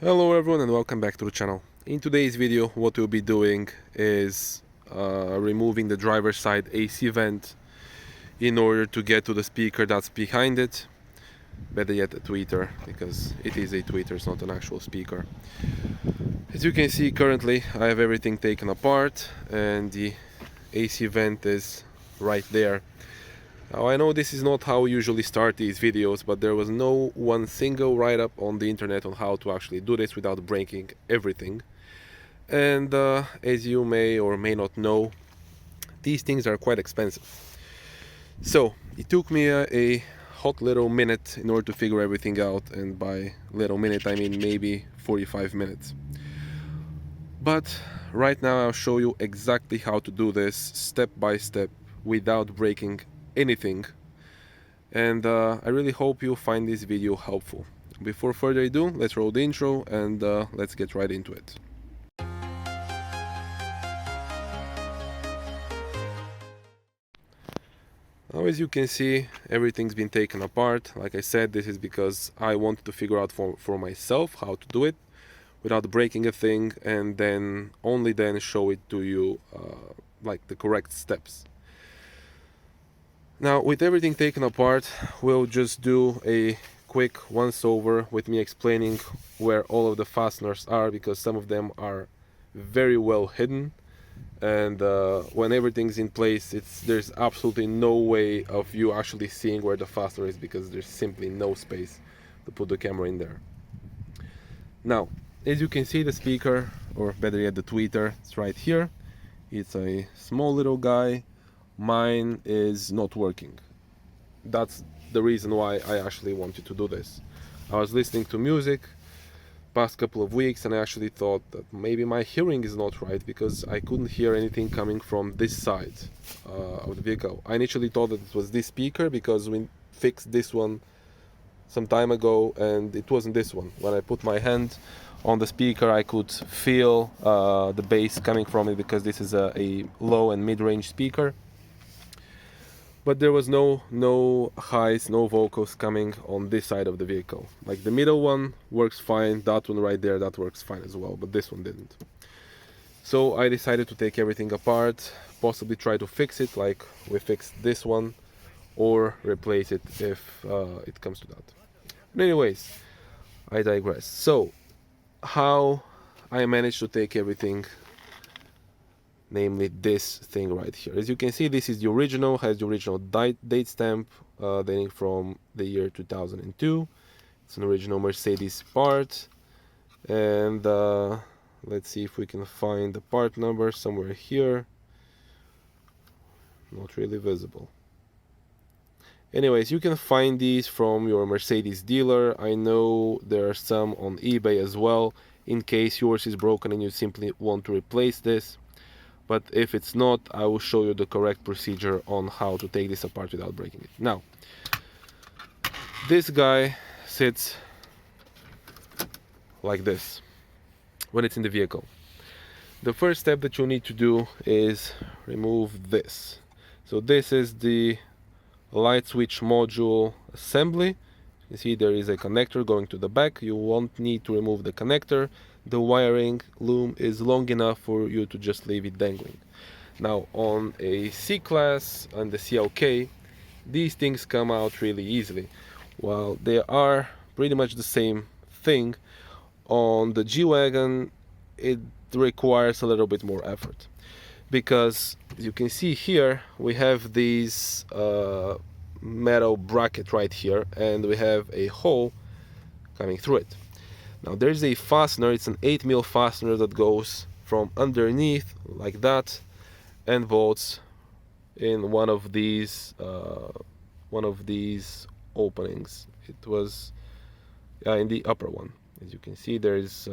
Hello everyone and welcome back to the channel. In today's video what we'll be doing is removing the driver's side AC vent in order to get to the speaker that's behind it. Better yet, a tweeter, because it is a tweeter, it's not an actual speaker. As you can see, currently I have everything taken apart and the AC vent is right there. Now I know this is not how we usually start these videos, but there was no one single write-up on the internet on how to actually do this without breaking everything. And as you may or may not know, these things are quite expensive. So it took me a hot little minute in order to figure everything out, and by little minute I mean maybe 45 minutes. But right now I'll show you exactly how to do this step by step without breaking anything, and I really hope you find this video helpful. Before further ado, let's roll the intro and let's get right into it. Now, as you can see, everything's been taken apart. Like I said, this is because I wanted to figure out for myself how to do it without breaking a thing, and then only then show it to you like the correct steps. Now, with everything taken apart, we'll just do a quick once over with me explaining where all of the fasteners are, because some of them are very well hidden, and when everything's in place, there's absolutely no way of you actually seeing where the fastener is, because there's simply no space to put the camera in there. Now, as you can see, the speaker, or better yet the tweeter, it's right here. It's a small little guy. Mine is not working. That's the reason why I actually wanted to do this. I was listening to music past couple of weeks, and I actually thought that maybe my hearing is not right, because I couldn't hear anything coming from this side of the vehicle. I initially thought that it was this speaker, because we fixed this one some time ago and it wasn't this one. When I put my hand on the speaker, I could feel the bass coming from it, because this is a low and mid-range speaker. But there was no highs, no vocals coming on this side of the vehicle. Like the middle one works fine, that one right there, that works fine as well, but this one didn't. So I decided to take everything apart, possibly try to fix it like we fixed this one, or replace it if it comes to that. But anyways, I digress. So how I managed to take everything, namely this thing right here. As you can see, this is the original, has the original date stamp dating from the year 2002. It's an original Mercedes part, and let's see if we can find the part number somewhere here. Not really visible. Anyways, you can find these from your Mercedes dealer. I know there are some on eBay as well, in case yours is broken and you simply want to replace this. But if it's not, I will show you the correct procedure on how to take this apart without breaking it. Now, this guy sits like this when it's in the vehicle. The first step that you need to do is remove this. So this is the light switch module assembly. You see there is a connector going to the back. You won't need to remove the connector. The wiring loom is long enough for you to just leave it dangling. Now on a C-Class and the CLK, these things come out really easily. While they are pretty much the same thing, on the G-Wagon it requires a little bit more effort. Because as you can see here, we have these metal bracket right here, and we have a hole coming through it. Now there's a fastener, it's an 8mm fastener that goes from underneath like that and bolts in one of these openings. It was in the upper one. As you can see, there's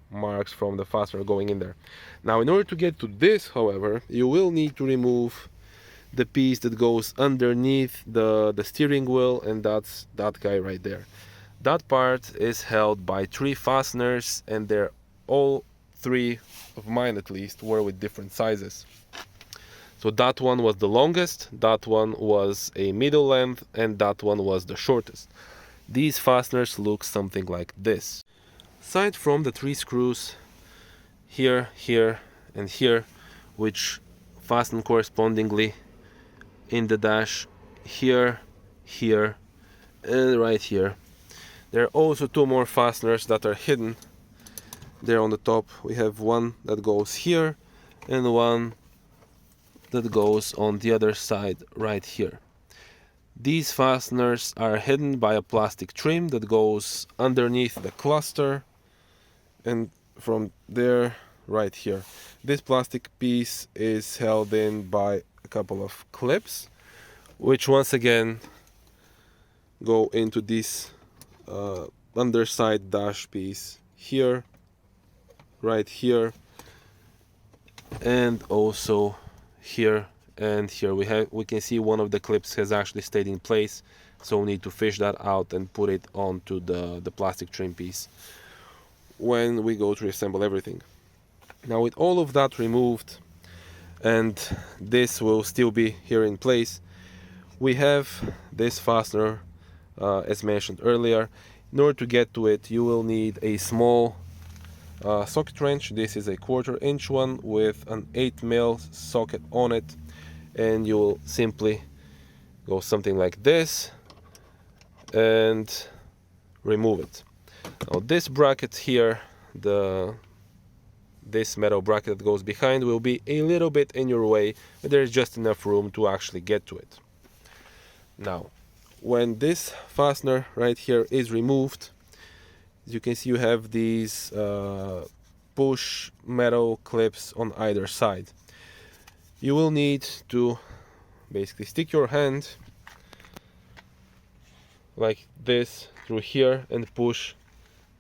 marks from the fastener going in there. Now in order to get to this, however, you will need to remove the piece that goes underneath the steering wheel, and that's that guy right there. That part is held by 3 fasteners, and they're all 3 of mine at least were with different sizes. So that one was the longest, that one was a middle length, and that one was the shortest. These fasteners look something like this. Aside from the 3 screws here, here and here, which fasten correspondingly in the dash here, here and right here. There are also 2 more fasteners that are hidden there on the top. We have one that goes here and one that goes on the other side right here. These fasteners are hidden by a plastic trim that goes underneath the cluster and from there right here. This plastic piece is held in by a couple of clips, which once again go into this underside dash piece here, right here, and also here and here. We can see one of the clips has actually stayed in place, so we need to fish that out and put it onto the plastic trim piece when we go to reassemble everything. Now with all of that removed, and this will still be here in place, we have this fastener as mentioned earlier. In order to get to it, you will need a small socket wrench. This is a 1/4 inch one with an 8mm socket on it, and you will simply go something like this and remove it. Now this bracket here, this metal bracket that goes behind, will be a little bit in your way, but there's just enough room to actually get to it. Now when this fastener right here is removed, as you can see, you have these push metal clips on either side. You will need to basically stick your hand like this through here and push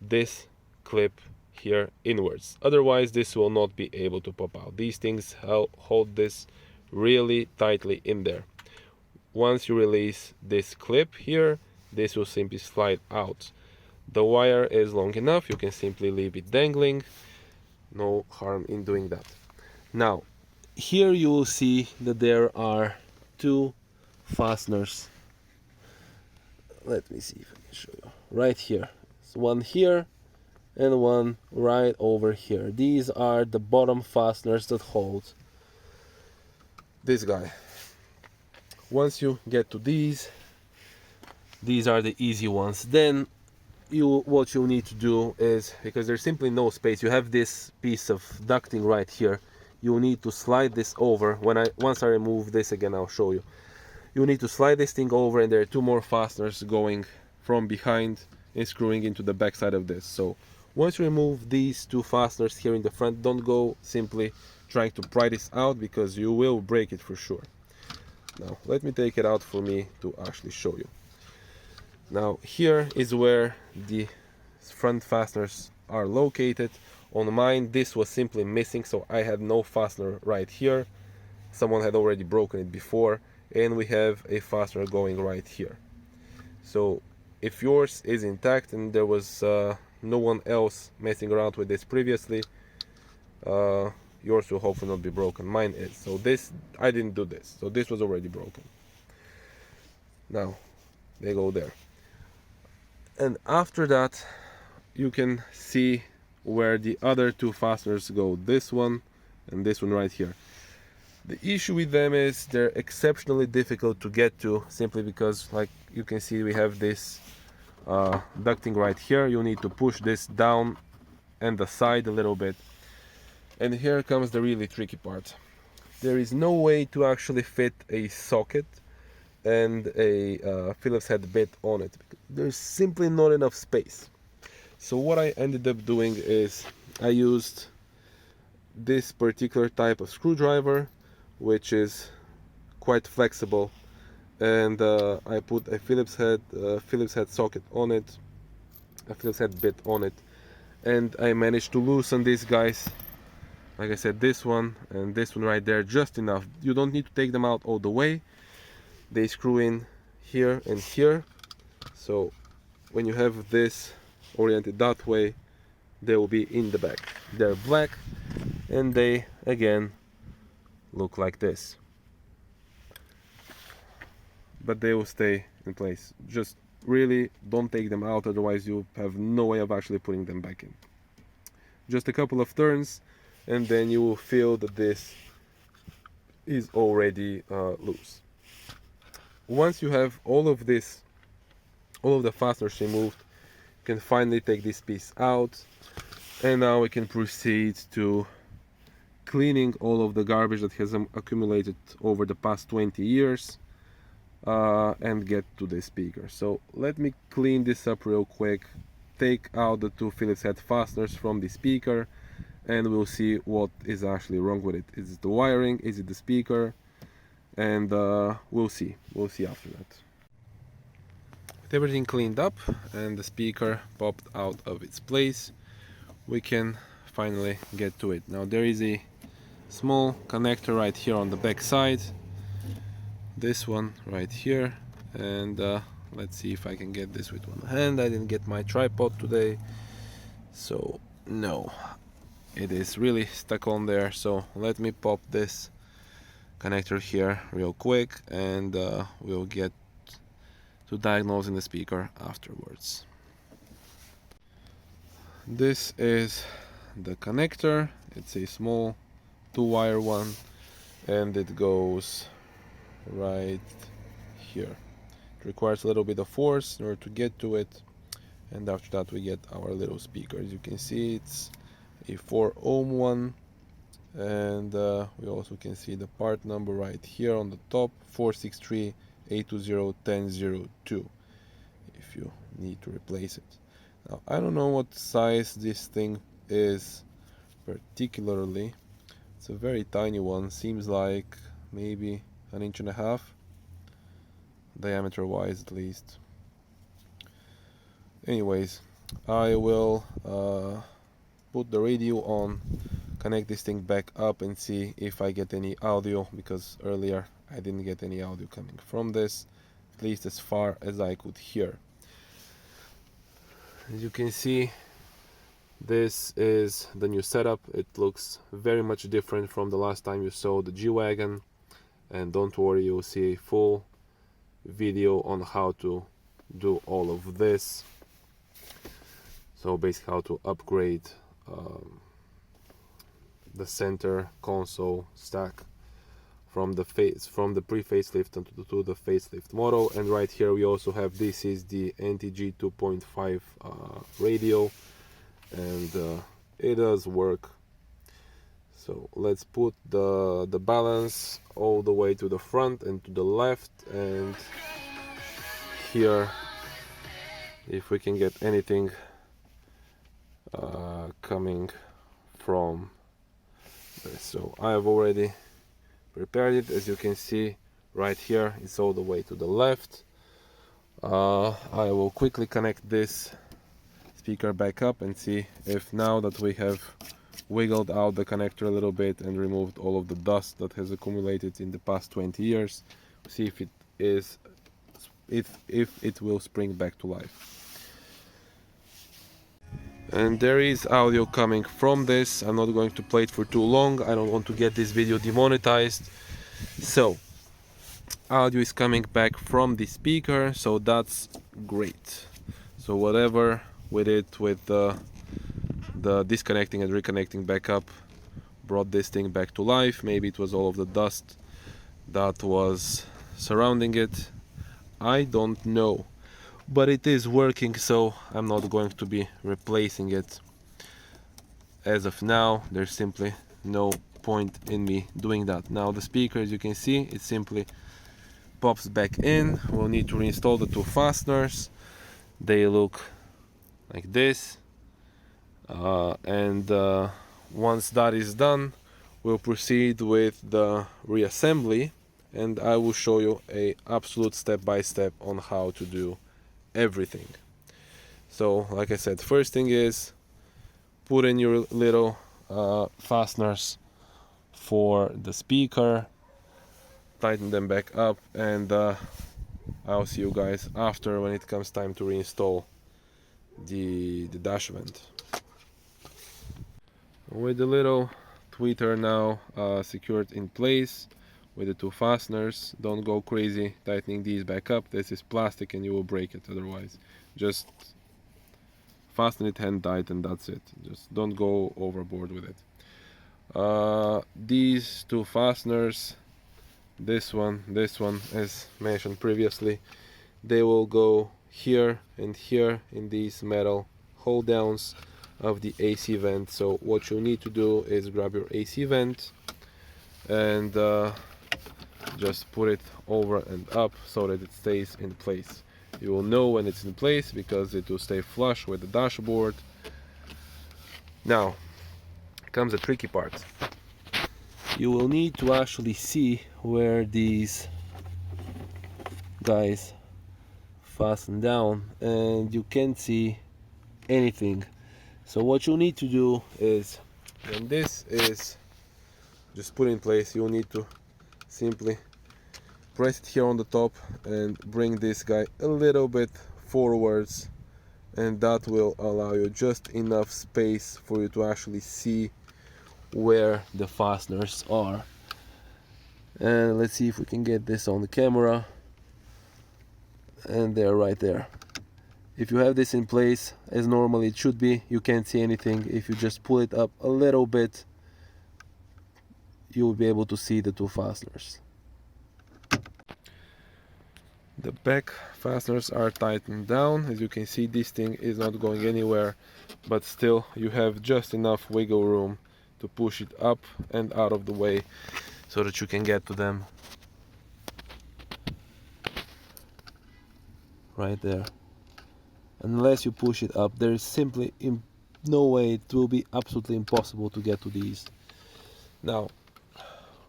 this clip here inwards. Otherwise this will not be able to pop out. These things hold this really tightly in there. Once you release this clip here, this will simply slide out. The wire is long enough, you can simply leave it dangling. No harm in doing that. Now here you will see that there are 2 fasteners. Let me see if I can show you. Right here. So one here and one right over here. These are the bottom fasteners that hold this guy. Once you get to these are the easy ones. Then what you need to do is, because there's simply no space, you have this piece of ducting right here, you need to slide this over. Once I remove this again, I'll show you. You need to slide this thing over, and there are 2 more fasteners going from behind and screwing into the back side of this. So once you remove these 2 fasteners here in the front, don't go simply trying to pry this out, because you will break it for sure. Now let me take it out for me to actually show you. Now here is where the front fasteners are located. On mine this was simply missing, so I had no fastener right here. Someone had already broken it before, and we have a fastener going right here. So if yours is intact and there was no one else messing around with this previously, yours will hopefully not be broken. Mine is. So this, I didn't do this, so this was already broken. Now they go there, and after that you can see where the other 2 fasteners go, this one and this one right here. The issue with them is they're exceptionally difficult to get to, simply because, like you can see, we have this ducting right here. You need to push this down and aside a little bit. And here comes the really tricky part. There is no way to actually fit a socket and a Phillips head bit on it. There's simply not enough space. So what I ended up doing is I used this particular type of screwdriver, which is quite flexible, and I put a Phillips head socket on it, a Phillips head bit on it, and I managed to loosen these guys. Like I said, this one and this one right there, just enough. You don't need to take them out all the way. They screw in here and here, so when you have this oriented that way, they will be in the back. They're black, and they again look like this, but they will stay in place. Just really don't take them out, otherwise you have no way of actually putting them back in. Just a couple of turns and then you will feel that this is already loose. Once you have all of this, all of the fasteners removed, you can finally take this piece out, and now we can proceed to cleaning all of the garbage that has accumulated over the past 20 years and get to the speaker. So let me clean this up real quick, take out the two Phillips head fasteners from the speaker, and we'll see what is actually wrong with it. Is it the wiring? Is it the speaker? And we'll see after that. With everything cleaned up and the speaker popped out of its place, we can finally get to it. Now there is a small connector right here on the back side, this one right here, and let's see if I can get this with one hand. I didn't get my tripod today, so no, it is really stuck on there. So let me pop this connector here real quick, and we'll get to diagnosing the speaker afterwards. This is the connector. It's a small 2-wire one, and it goes right here. It requires a little bit of force in order to get to it, and after that we get our little speaker. As you can see, it's a 4-ohm one, and we also can see the part number right here on the top, 463 8201002, if you need to replace it. Now I don't know what size this thing is particularly. It's a very tiny one, seems like maybe 1.5 inches, diameter wise at least. Anyways, I will put the radio on, connect this thing back up, and see if I get any audio, because earlier I didn't get any audio coming from this, at least as far as I could hear. As you can see, this is the new setup. It looks very much different from the last time you saw the G-Wagon, and don't worry, you'll see a full video on how to do all of this. So basically how to upgrade the center console stack from the pre-facelift to the facelift model. And right here we also have, this is the NTG 2.5 radio, and it does work. So let's put the balance all the way to the front and to the left, and here, if we can get anything coming from this. So I have already prepared it. As you can see right here, it's all the way to the left. I will quickly connect this speaker back up and see if, now that we have wiggled out the connector a little bit and removed all of the dust that has accumulated in the past 20 years, see if it is, if it will spring back to life. And there is audio coming from this. I'm not going to play it for too long. I don't want to get this video demonetized. So audio is coming back from the speaker, so that's great. So whatever we did with the disconnecting and reconnecting back up brought this thing back to life. Maybe it was all of the dust that was surrounding it, I don't know, but it is working, so I'm not going to be replacing it as of now. There's simply no point in me doing that. Now the speaker, as you can see, it simply pops back in. We'll need to reinstall the two fasteners. They look like this, and once that is done, we'll proceed with the reassembly, and I will show you a absolute step-by-step on how to do everything. So like I said, first thing is put in your little fasteners for the speaker, tighten them back up, and I'll see you guys after, when it comes time to reinstall the dash vent. With the little tweeter now secured in place, with the two fasteners. Don't go crazy tightening these back up. This is plastic and you will break it otherwise. Just fasten it hand tight and that's it. Just don't go overboard with it. These two fasteners, this one, as mentioned previously, they will go here and here in these metal hold downs of the AC vent. So what you need to do is grab your AC vent and just put it over and up so that it stays in place. You will know when it's in place because it will stay flush with the dashboard. Now comes the tricky part. You will need to actually see where these guys fasten down, and you can't see anything. So what you need to do is, when this is just put in place, you need to simply press it here on the top and bring this guy a little bit forwards, and that will allow you just enough space for you to actually see where the fasteners are. And let's see if we can get this on the camera, and they're right there. If you have this in place as normally it should be, you can't see anything. If you just pull it up a little bit, you'll be able to see the two fasteners. The back fasteners are tightened down. As you can see, this thing is not going anywhere, but still you have just enough wiggle room to push it up and out of the way so that you can get to them right there. Unless you push it up, there is simply no way, it will be absolutely impossible to get to these. Now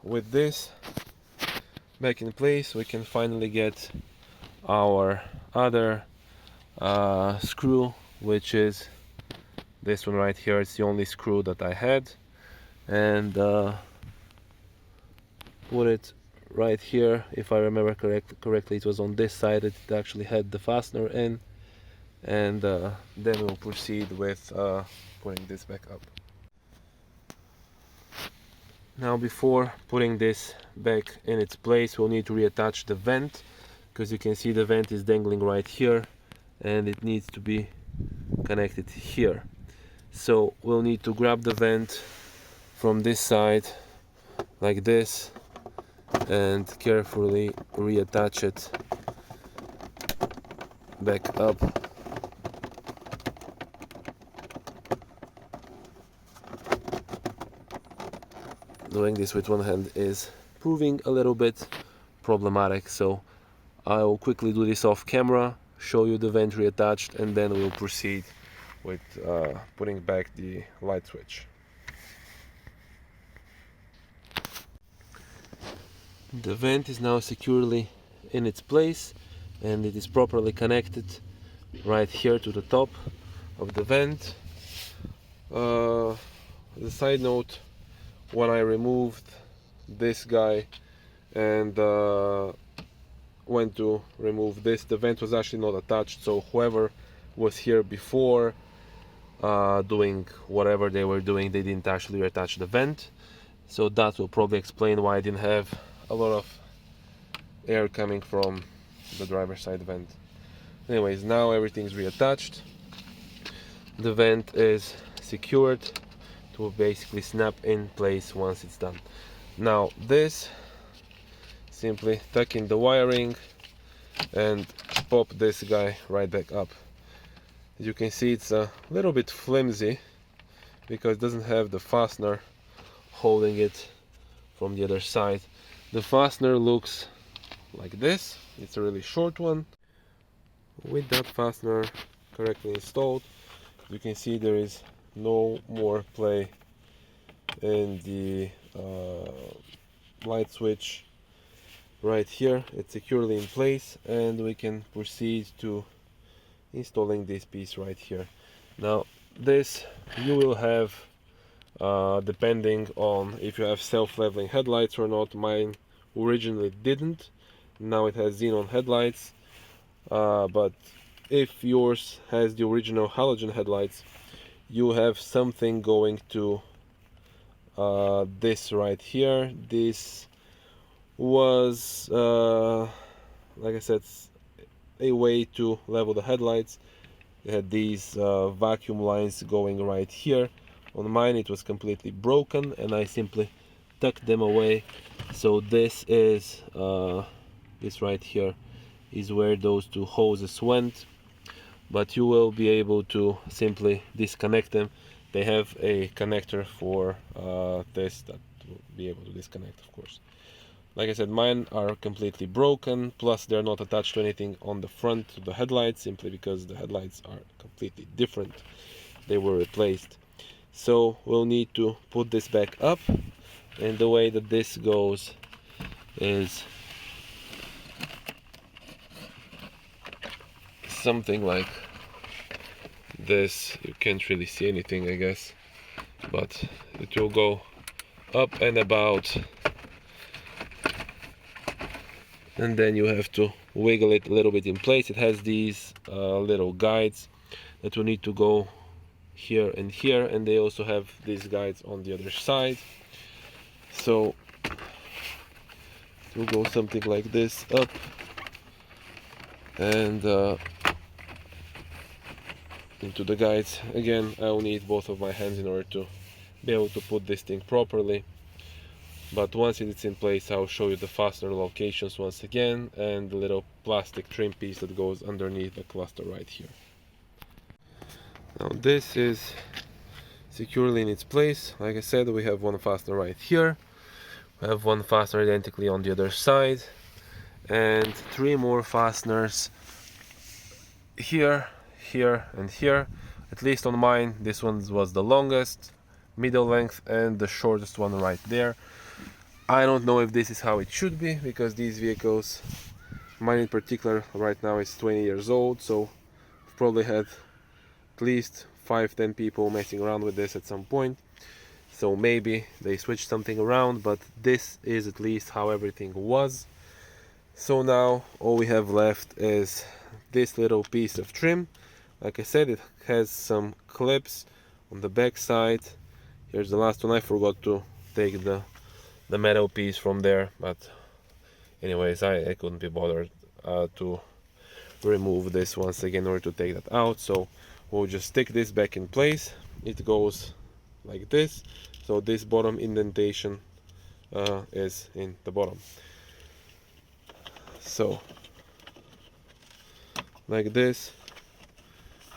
with this back in place, we can finally get our other screw, which is this one right here. It's the only screw that I had, and put it right here. If I remember correctly, it was on this side that it actually had the fastener in, and then we'll proceed with putting this back up. Now before putting this back in its place, we'll need to reattach the vent, because you can see the vent is dangling right here and it needs to be connected here. So we'll need to grab the vent from this side like this and carefully reattach it back up. Doing this with one hand is proving a little bit problematic, so I will quickly do this off camera, show you the vent reattached, and then we'll proceed with putting back the light switch. The vent is now securely in its place and it is properly connected right here to the top of the vent. The side note, when I removed this guy and went to remove this, the vent was actually not attached, so whoever was here before doing whatever they were doing, they didn't actually reattach the vent. So that will probably explain why I didn't have a lot of air coming from the driver's side vent. Anyways, now everything's reattached. The vent is secured to basically snap in place once it's done. Now this, simply tuck in the wiring and pop this guy right back up. As you can see, it's a little bit flimsy because it doesn't have the fastener holding it from the other side. The fastener looks like this. It's a really short one. With that fastener correctly installed, you can see there is no more play in the light switch right here. It's securely in place and we can proceed to installing this piece right here. Now this you will have depending on if you have self-leveling headlights or not. Mine originally didn't, now it has xenon headlights, but if yours has the original halogen headlights, you have something going to this right here. This was like I said, a way to level the headlights. They had these vacuum lines going right here. On mine it was completely broken, and I simply tucked them away. So this is this right here is where those two hoses went, but you will be able to simply disconnect them. They have a connector for this that will be able to disconnect, of course. Like I said, mine are completely broken, plus they're not attached to anything on the front of the headlights, simply because the headlights are completely different. They were replaced. So we'll need to put this back up, and the way that this goes is something like this. You can't really see anything, I guess, but it will go up and about, and then you have to wiggle it a little bit in place. It has these little guides that will need to go here and here, and they also have these guides on the other side. So it will go something like this up, and into the guides. Again, I will need both of my hands in order to be able to put this thing properly, but once it's in place, I'll show you the fastener locations once again, and the little plastic trim piece that goes underneath the cluster right here. Now this is securely in its place. Like I said, we have one fastener right here, we have one fastener identically on the other side, and three more fasteners here, here, and here. At least on mine, this one was the longest, middle length, and the shortest one right there. I don't know if this is how it should be, because these vehicles, mine in particular right now is 20 years old, so I've probably had at least 5-10 people messing around with this at some point. So maybe they switched something around, but this is at least how everything was. So now all we have left is this little piece of trim. Like I said, it has some clips on the back side. Here's the last one. I forgot to take the metal piece from there, but anyways, I couldn't be bothered to remove this once again in order to take that out. So we'll just stick this back in place. It goes like this, so this bottom indentation is in the bottom. So like this,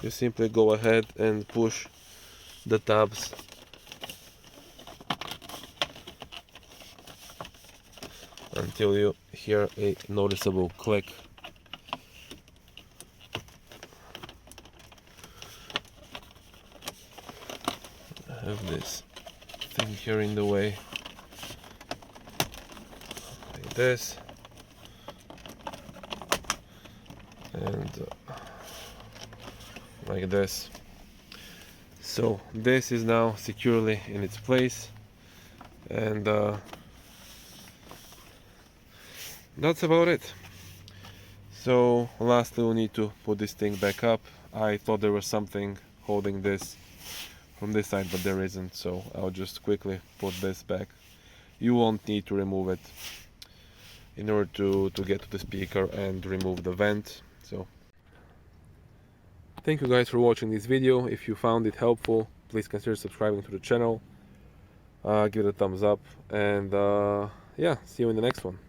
you simply go ahead and push the tabs until you hear a noticeable click. I have this thing here in the way, like this, and like this. So this is now securely in its place, and that's about it. So lastly, we'll need to put this thing back up. I thought there was something holding this from this side, but there isn't, so I'll just quickly put this back. You won't need to remove it in order to get to the speaker and remove the vent. So thank you guys for watching this video. If you found it helpful, please consider subscribing to the channel, give it a thumbs up, and yeah, see you in the next one.